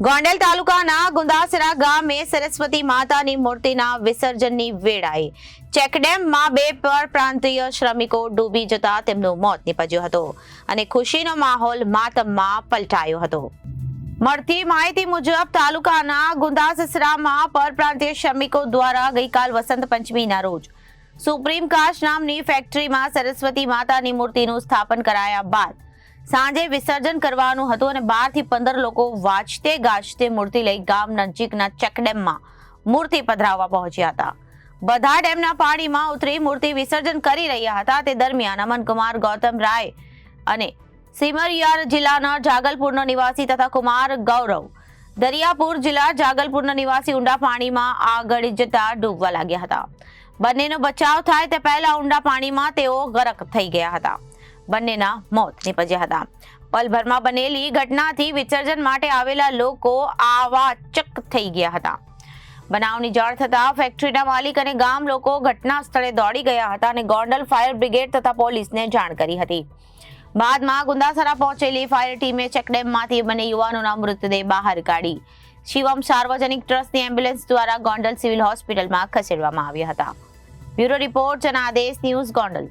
ગોંડલ તાલુકાના ગુંદાસરા ગામે સરસ્વતી માતાની મૂર્તિના વિસર્જનની વેળાએ ચેકડેમમાં 2 પરપ્રાંતીય શ્રમિકો ડૂબી જતા તેમનું મોત નીપજ્યું હતું અને ખુશીનો માહોલ માતમમાં પલટાયો હતો. મળતી માહિતી મુજબ તાલુકાના ગુંદાસરામાં પરપ્રાંતીય શ્રમિકો દ્વારા ગઈકાલ વસંત પંચમીના રોજ સુપ્રીમ કાસ્ટ નામની ફેક્ટરીમાં સરસ્વતી માતાની મૂર્તિનું સ્થાપન કરાયા બાદ સાંજે વિસર્જન કરવાનું હતું અને 12 થી 15 લોકો વાજતે ગાજતે મૂર્તિ લઈ ગામ નજીકના ચેકડેમમાં મૂર્તિ પધરાવવા પહોંચ્યા હતા. બધા ડેમના પાણીમાં ઉતરી મૂર્તિ વિસર્જન કરી રહ્યા હતા. તે દરમિયાન અમનકુમાર ગૌતમ રાય અને સિમરિયા જિલ્લાના જાગલપુરનો નિવાસી તથા કુમાર ગૌરવ દરિયાપુર જિલ્લા જાગલપુરના નિવાસી ઊંડા પાણીમાં આગળ જતા ડૂબવા લાગ્યા હતા. બંનેનો બચાવ થાય તે પહેલા ઊંડા પાણીમાં તેઓ ગરક થઈ ગયા હતા. બંનેના મોત નીપજ્યા હતા. પલભરમાં બનેલી ઘટનાથી વિસર્જન માટે આવેલા લોકો આવાચક થઈ ગયા હતા. બનાવની જાણ થતા ફેક્ટરીના માલિક અને ગામ લોકો ઘટના સ્થળે દોડી ગયા હતા અને ગોંડલ ફાયર બ્રિગેડ તથા પોલીસને જાણ કરી હતી. બાદમાં ગુંદાસરા પહોંચેલી ફાયર ટીમે ચેકડેમમાંથી બંને યુવાનોના મૃતદેહ બહાર કાઢી શિવમ સાર્વજનિક ટ્રસ્ટની એમ્બ્યુલન્સ દ્વારા ગોંડલ સિવિલ હોસ્પિટલમાં ખસેડવામાં આવ્યા હતા. Bureau report Janadesh news Gondal.